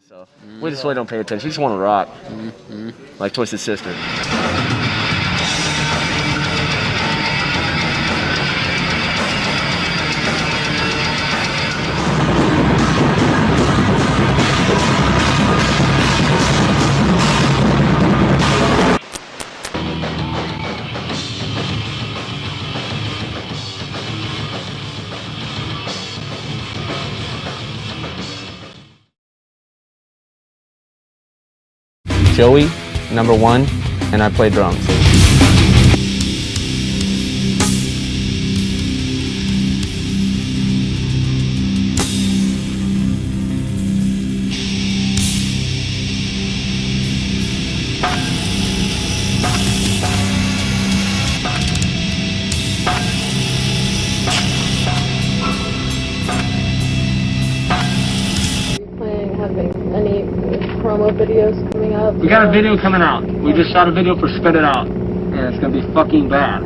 So we just really don't pay attention. We just want to rock, like Twisted Sister. Joey, #1, and I play drums. Any promo videos coming up? We got a video coming out. We just shot a video for Spit It Out, and it's gonna be fucking bad.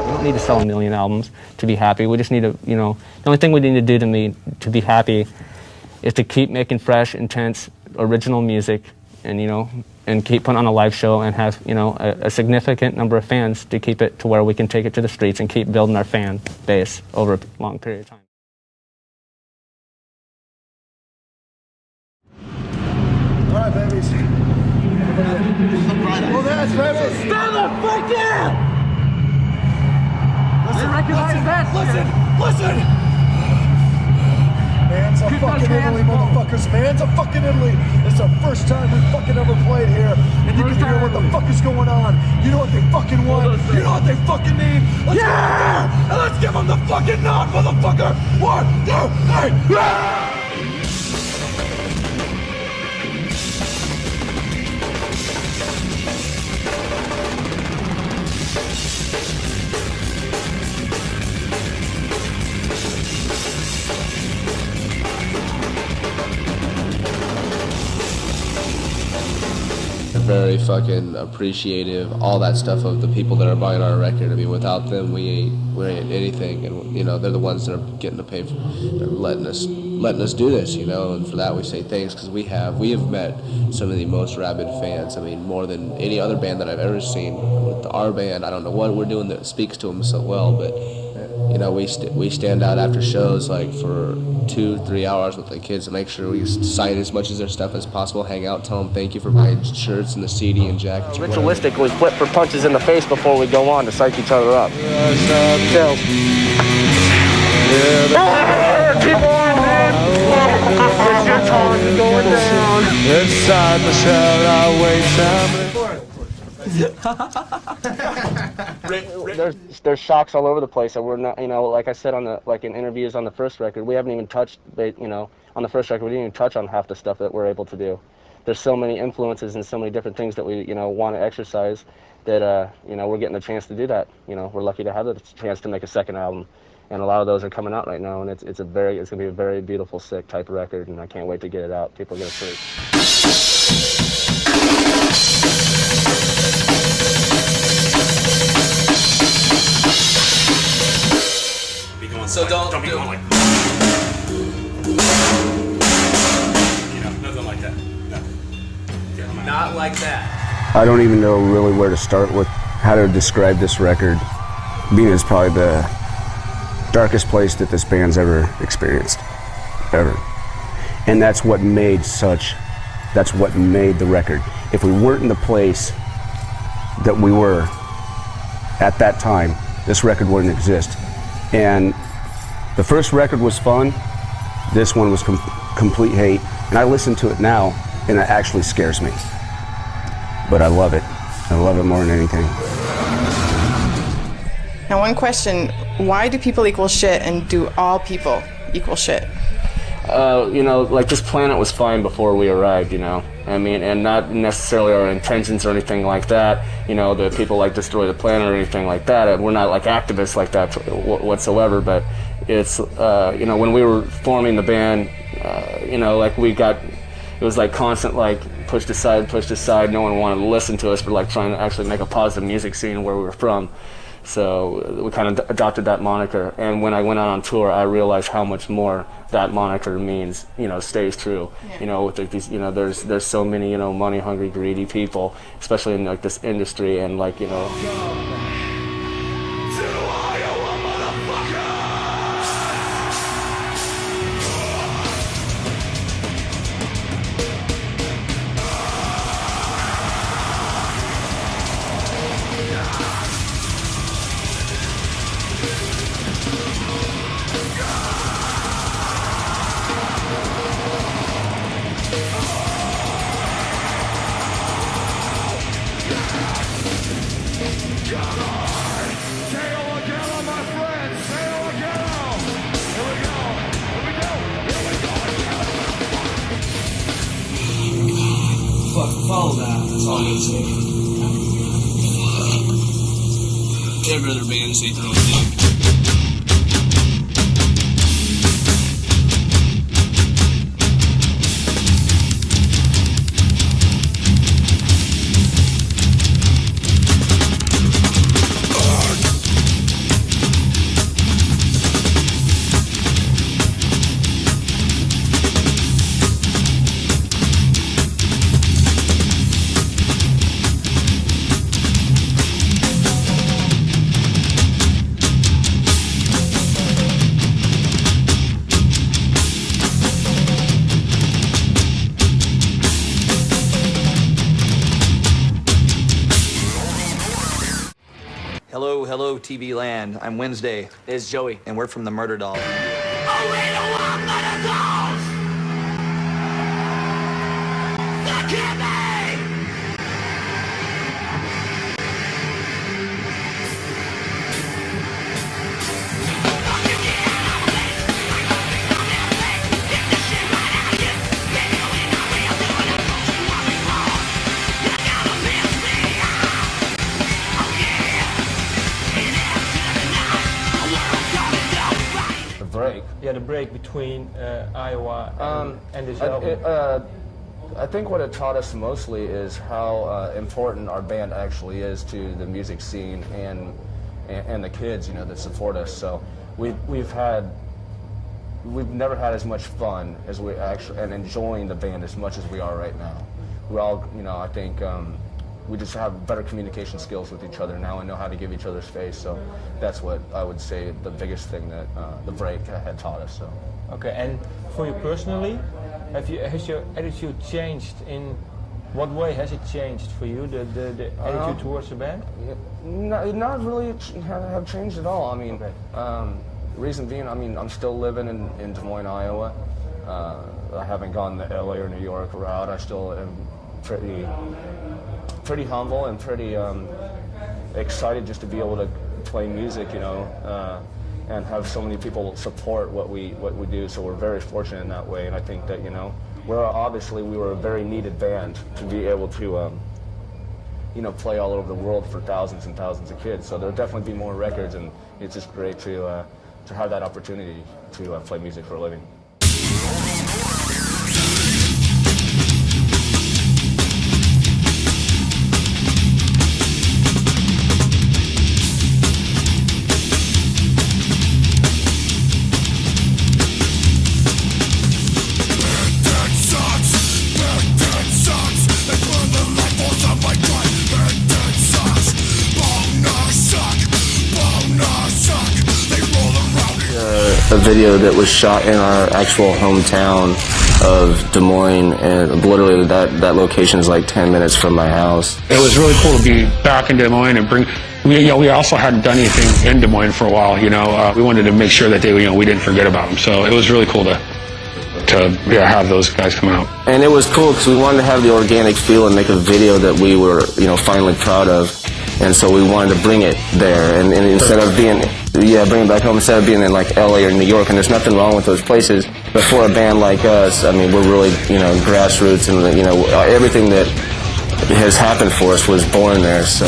We don't need to sell 1 million albums to be happy. We just need to, the only thing we need to do to be happy is to keep making fresh, intense, original music, and and keep putting on a live show and have a significant number of fans to keep it to where we can take it to the streets and keep building our fan base over a long period of time. All right, babies. Well, that's babies. Stand the fuck down! Listen! Man's of fucking Italy, motherfuckers. Man's of fucking Italy. It's the first time we fucking ever played here. And you can hear what the fuck is going on. You know what they fucking want. You know what they fucking need. Let's go out there and let's give them the fucking nod, motherfucker. 1, 2, 3. Yeah! Very fucking appreciative, all that stuff of the people that are buying our record. I mean, without them, we ain't anything, and they're the ones that are getting to pay for, they're letting us do this, and for that we say thanks, because we have met some of the most rabid fans. I mean, more than any other band that I've ever seen. With our band, I don't know what we're doing that speaks to them so well, but we stand out after shows like for 2-3 hours with the kids to make sure we sign as much of their stuff as possible, hang out, tell them thank you for buying shirts and the CD and jackets. Ritualistically flip for punches in the face before we go on to psych each other up. Keep on, man! It's your time to going down. Inside the shell, I wait There's shocks all over the place that we're not, like I said in interviews on the first record, we haven't even touched, on the first record we didn't even touch on half the stuff that we're able to do. There's so many influences and so many different things that we, want to exercise that, we're getting the chance to do that. We're lucky to have the chance to make a second album, and a lot of those are coming out right now, and it's gonna be a very beautiful, sick type of record, and I can't wait to get it out. People are gonna freak. So don't be going like, nothing like that. No. Not like that. I don't even know really where to start with how to describe this record, being it's probably the darkest place that this band's ever experienced, ever. And that's what made the record. If we weren't in the place that we were at that time, this record wouldn't exist. And the first record was fun. This one was complete hate. And I listen to it now, and it actually scares me. But I love it. I love it more than anything. Now, one question, why do people equal shit, and do all people equal shit? This planet was fine before we arrived, and not necessarily our intentions or anything like that, that people destroy the planet or anything like that. We're not activists like that whatsoever, but it's, when we were forming the band, you know, like it was like constant, like pushed aside. No one wanted to listen to us for like trying to actually make a positive music scene where we were from. So we kind of adopted that moniker. And when I went out on tour, I realized how much more that moniker means, you know, stays true. You know, with like these, you know, there's so many, you know, money hungry, greedy people, especially in like this industry, and like, you know. Follow that. That's all I gotta say. Every other band say throw a dick. Hello, TV land. I'm Wednesday. It's Joey. And we're from the Murderdolls. Yeah, the break between Iowa and this album. I think what it taught us mostly is how important our band actually is to the music scene and the kids, you know, that support us. So we've never had as much fun as we actually, and enjoying the band as much as we are right now. We're all, you know, I think we just have better communication skills with each other now and know how to give each other space. So that's what I would say the biggest thing that the break had taught us. So. Okay, and for you personally, has your attitude changed? In what way has it changed for you, the attitude towards the band? Not really have changed at all. I mean, reason being, I mean, I'm still living in Des Moines, Iowa. I haven't gone the LA or New York route. I still am pretty humble and pretty excited just to be able to play music, you know, and have so many people support what we do. So we're very fortunate in that way, and I think that, you know, we were a very needed band to be able to, you know, play all over the world for thousands and thousands of kids. So there'll definitely be more records, and it's just great to have that opportunity to play music for a living. A video that was shot in our actual hometown of Des Moines, and literally that location is like 10 minutes from my house. It was really cool to be back in Des Moines and we also hadn't done anything in Des Moines for a while, you know. We wanted to make sure that we didn't forget about them. So it was really cool to have those guys come out. And it was cool because we wanted to have the organic feel and make a video that we were, you know, finally proud of. And so we wanted to bring it there, and instead of bring it back home, instead of being in like LA or New York. And there's nothing wrong with those places, but for a band like us, I mean, we're really, you know, grassroots, and, you know, everything that has happened for us was born there. So.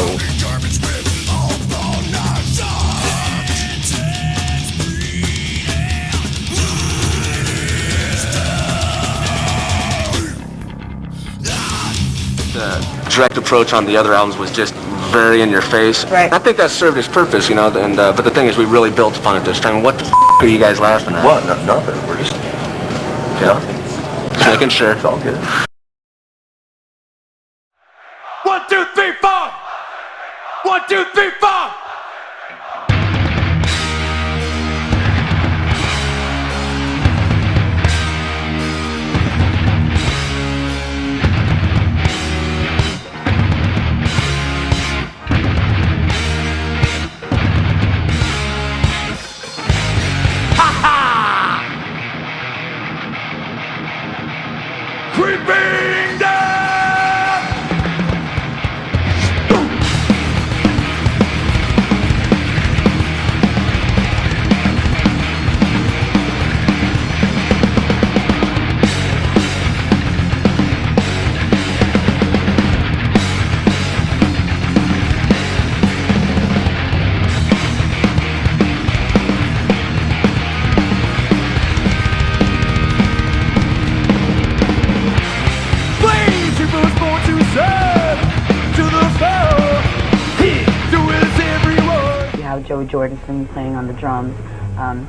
direct approach on the other albums was just very in your face. Right. I think that served its purpose, you know. And but the thing is, we really built upon it this time. What the are you guys laughing at? What? Nothing. We're just nothing. Just making sure. It's all good. 1, 2, 3, 4. 1, 2, 3, 4. Creeping down! You have Joey Jordison playing on the drums.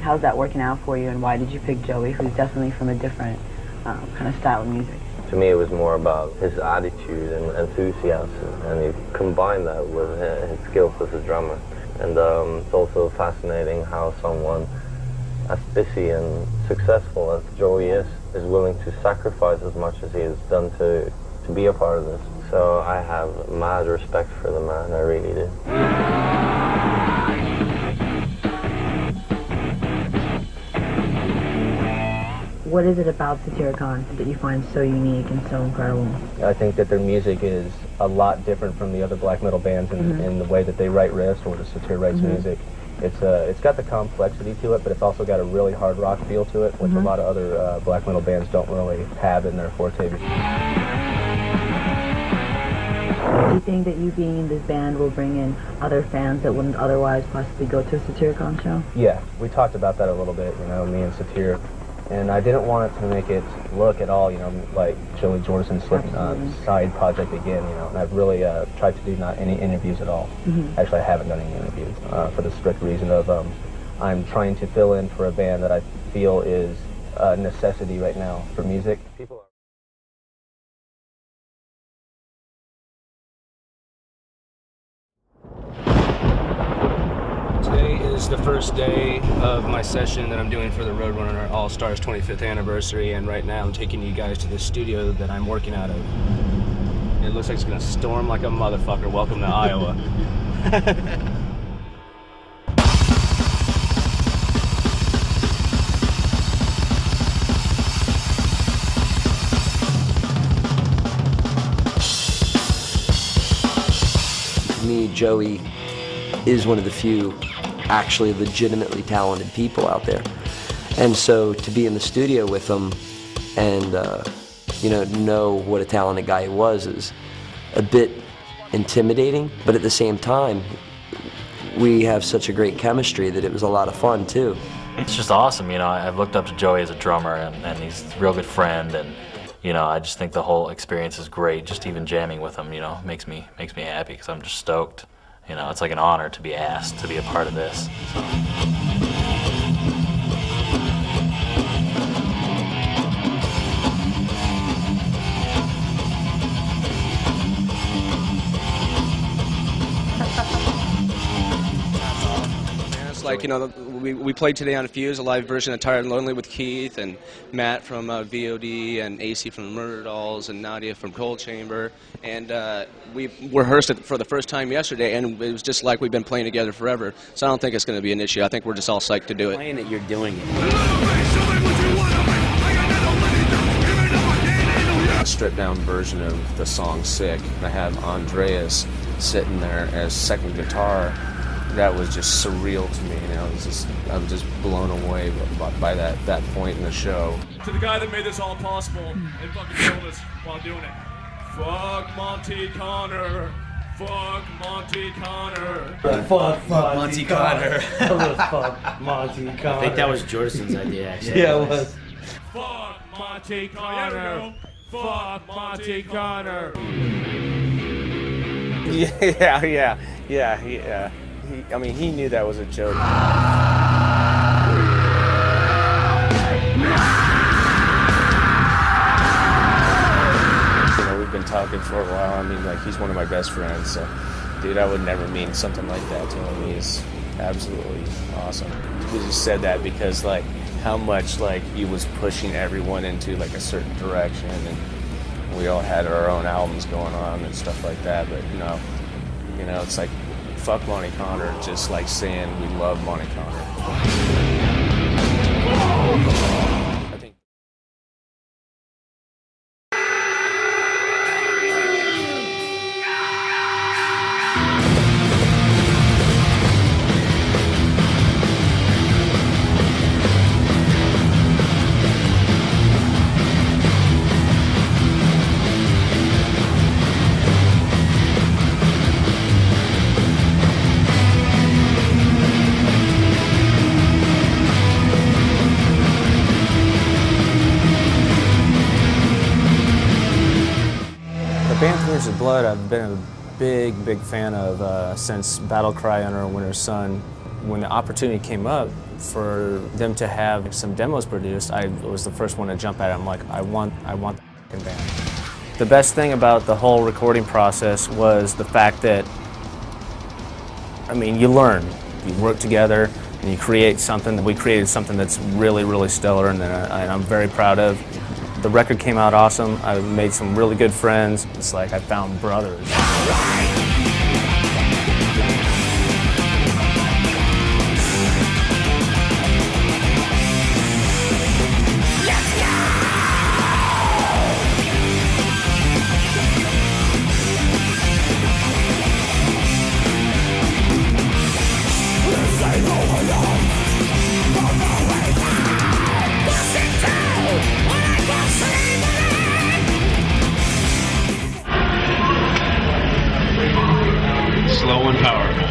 How's that working out for you, and why did you pick Joey, who's definitely from a different kind of style of music? To me, it was more about his attitude and enthusiasm, and he combined that with his skills as a drummer. And it's also fascinating how someone as busy and successful as Joey is willing to sacrifice as much as he has done to be a part of this. So I have mad respect for the man, I really do. What is it about Satyricon that you find so unique and so incredible? I think that their music is a lot different from the other black metal bands in the way that they write riffs or the Satyr writes music. It's got the complexity to it, but it's also got a really hard rock feel to it, which a lot of other black metal bands don't really have in their forte. Do you think that you being in this band will bring in other fans that wouldn't otherwise possibly go to a Satyricon show? Yeah, we talked about that a little bit, you know, me and Satyr. And I didn't want it to make it look at all, you know, like Joey Jordison's Slipknot side project again, you know. And I've really tried to do not any interviews at all. Actually, I haven't done any interviews for the strict reason of I'm trying to fill in for a band that I feel is a necessity right now for music. Today is the first day of my session that I'm doing for the Roadrunner All-Stars 25th anniversary, and right now I'm taking you guys to the studio that I'm working out of. It looks like it's gonna storm like a motherfucker. Welcome to Iowa. To me, Joey is one of the few actually legitimately talented people out there. And so to be in the studio with him and you know what a talented guy he was is a bit intimidating, but at the same time we have such a great chemistry that it was a lot of fun too. It's just awesome, you know. I've looked up to Joey as a drummer, and he's a real good friend, and you know, I just think the whole experience is great. Just even jamming with him, you know, makes me happy because I'm just stoked. You know, it's like an honor to be asked to be a part of this. Like, you know, we played today on Fuse, a live version of Tired and Lonely with Keith and Matt from VOD and AC from the Murderdolls and Nadia from Cold Chamber. And we rehearsed it for the first time yesterday, and it was just like we've been playing together forever. So I don't think it's going to be an issue. I think we're just all psyched to do it. Playing it, you're doing it. A stripped-down version of the song Sick. I have Andreas sitting there as second guitar. That was just surreal to me. You know, I was just blown away by that point in the show. To the guy that made this all possible and fucking killed us while doing it. Fuck Monty Connor. Fuck Monty Connor. Fuck Monty Connor. Fuck Monty Connor. I think that was Jordison's idea, actually. Yeah, it was. Fuck Monty Connor. Fuck Monty Connor. I mean, he knew that was a joke. You know, we've been talking for a while. I mean, like, he's one of my best friends, so, dude, I would never mean something like that to him. He's absolutely awesome. He just said that because, like, how much, like, he was pushing everyone into, like, a certain direction, and we all had our own albums going on and stuff like that, but, you know, it's like, fuck Monty Connor, just like saying we love Monty Connor. I think of Blood, I've been a big fan of since Battle Cry Under a Winter's Sun. When the opportunity came up for them to have some demos produced, I was the first one to jump at it. I'm like, I want the f***ing band. The best thing about the whole recording process was the fact that, I mean, you learn, you work together, and you create something. We created something that's really stellar, and I'm very proud of. The record came out awesome. I made some really good friends. It's like I found brothers. Slow and powerful.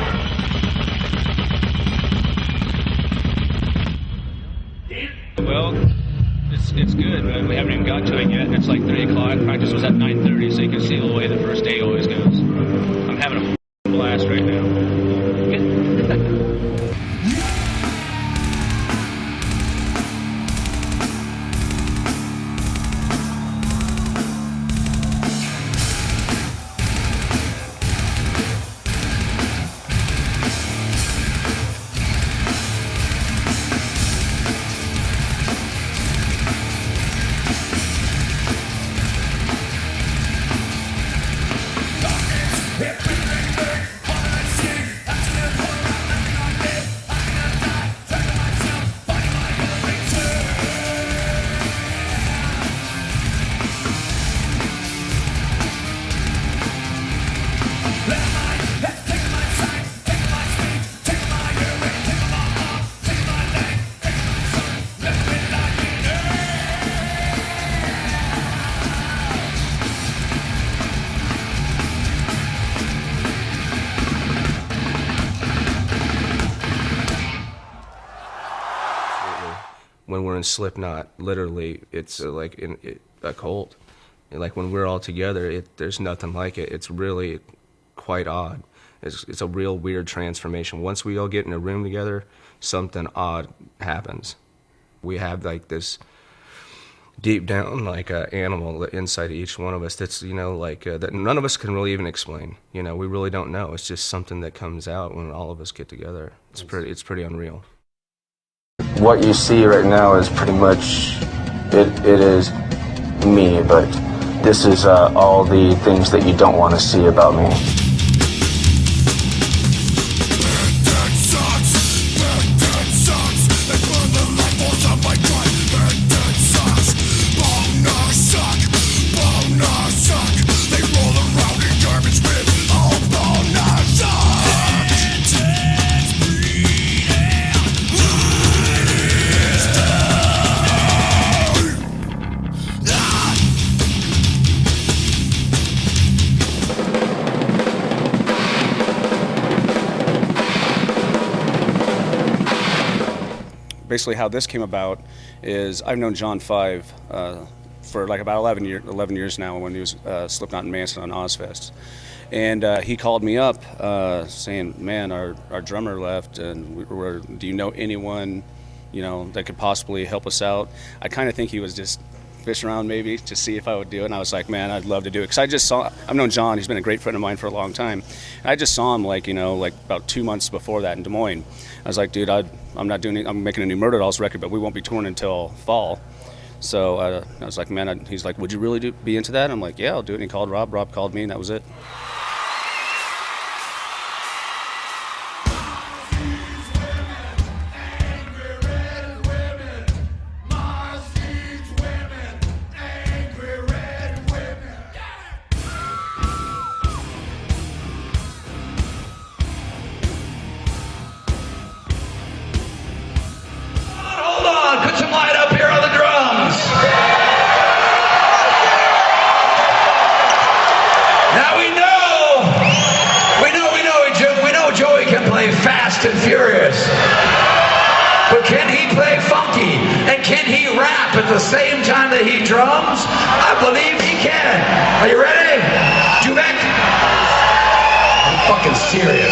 Well, it's good, but we haven't even got to it yet. It's like 3 o'clock. Practice was at 9:30, so you can see the way the first day always goes. I'm having a blast right now. When we're in Slipknot, literally, it's like a cult. Like when we're all together, there's nothing like it. It's really quite odd. It's a real weird transformation. Once we all get in a room together, something odd happens. We have like this deep down like animal inside of each one of us that's, you know, like that none of us can really even explain. You know, we really don't know. It's just something that comes out when all of us get together. It's pretty unreal. What you see right now is pretty much, it is me, but this is all the things that you don't want to see about me. Basically how this came about is I've known John 5 for like about 11 years now when he was Slipknot and Manson on Ozfest. And he called me up saying, man, our drummer left, and do you know anyone, that could possibly help us out? I kind of think he was just fishing around maybe to see if I would do it. And I was like, man, I'd love to do it. Because I've known John. He's been a great friend of mine for a long time. And I just saw him like about 2 months before that in Des Moines. I was like, dude, I'm making a new Murderdolls record, but we won't be touring until fall. So I was like, man, he's like, would you really be into that? I'm like, yeah, I'll do it. And he called Rob. Rob called me, and that was it. And furious, but can he play funky and can he rap at the same time that he drums? I believe he can. Are you ready? G.O.A.T? I'm fucking serious.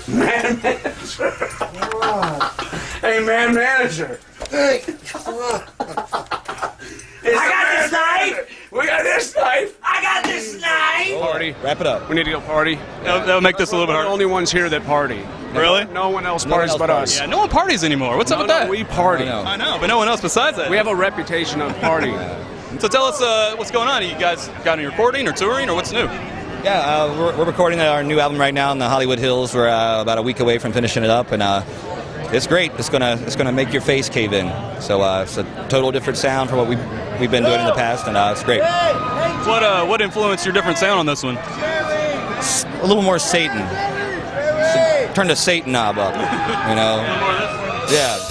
Man manager. Hey, man manager. Hey. I got this knife. We got this knife. I got this knife. Party. Wrap it up. We need to go party. That'll make this a little bit harder. We're the only ones here that party. Really? No one else parties but us. Yeah, no one parties anymore. What's up with that? We party. I know, but no one else besides that. We have a reputation of partying. So tell us what's going on. You guys got any recording or touring or what's new? Yeah, we're recording our new album right now in the Hollywood Hills. We're about a week away from finishing it up, and it's great. It's gonna make your face cave in. So it's a total different sound from what we've been doing in the past, and it's great. What influenced your different sound on this one? A little more Satan. Turn the Satan knob up, you know. Yeah.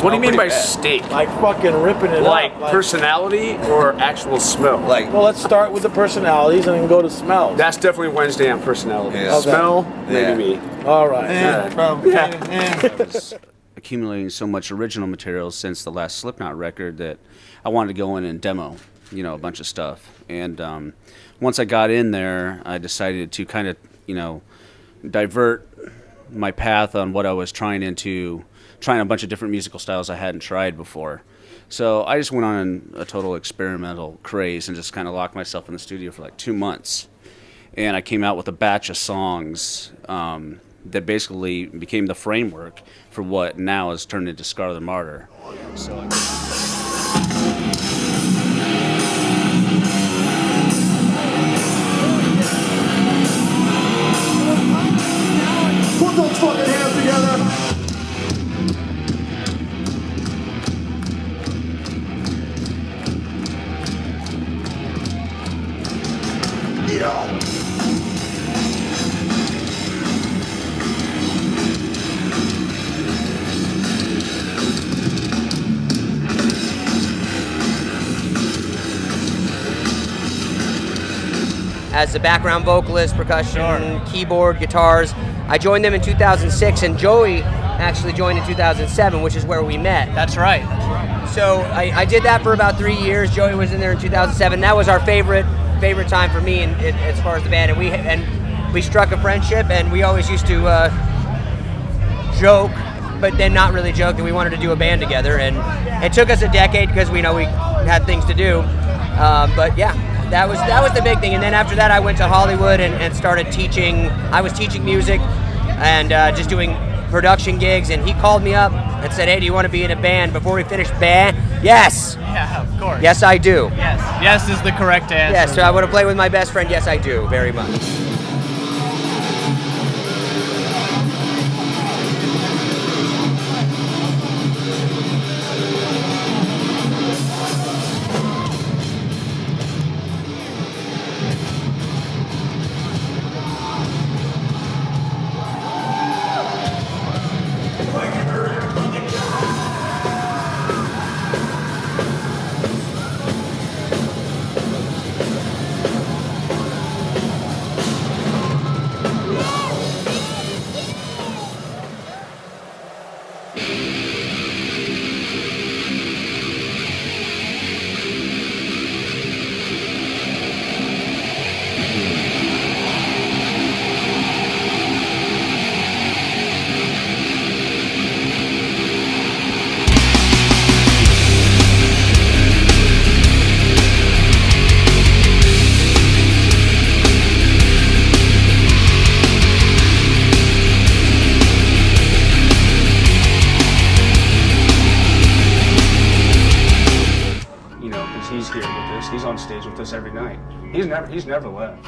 What do you mean by steak? Like fucking ripping it like up. Like personality or actual smell? Well, let's start with the personalities and then go to smells. That's definitely Wednesday on personality. Yeah. Okay. Smell, maybe me. All right. Accumulating so much original material since the last Slipknot record that I wanted to go in and demo, a bunch of stuff. And once I got in there, I decided to kind of, divert my path on what I was trying a bunch of different musical styles I hadn't tried before. So I just went on a total experimental craze and just kind of locked myself in the studio for like 2 months. And I came out with a batch of songs that basically became the framework for what now has turned into Scar the Martyr. So Put those fucking hands together. As the background vocalist, percussion, keyboard, guitars. I joined them in 2006, and Joey actually joined in 2007, which is where we met. That's right. So I did that for about 3 years. Joey was in there in 2007. That was our favorite time for me, as far as the band, and we struck a friendship, and we always used to joke, but then not really joke, that we wanted to do a band together. And it took us a decade because we had things to do. But yeah. That was the big thing, and then after that I went to Hollywood and started teaching. I was teaching music and just doing production gigs, and he called me up and said, "Hey, do you want to be in a band?" Before we finished band, yes. Yeah, of course. Yes, I do. Yes is the correct answer. Yes, so I want to play with my best friend. Yes, I do, very much. He's here with us. He's on stage with us every night. He's never left.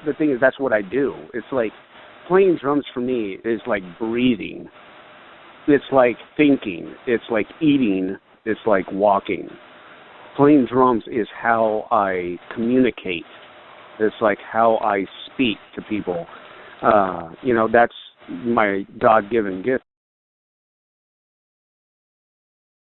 The thing is, that's what I do. It's like playing drums for me is like breathing. It's like thinking. It's like eating. It's like walking. Playing drums is how I communicate. It's like how I speak to people. That's my God-given gift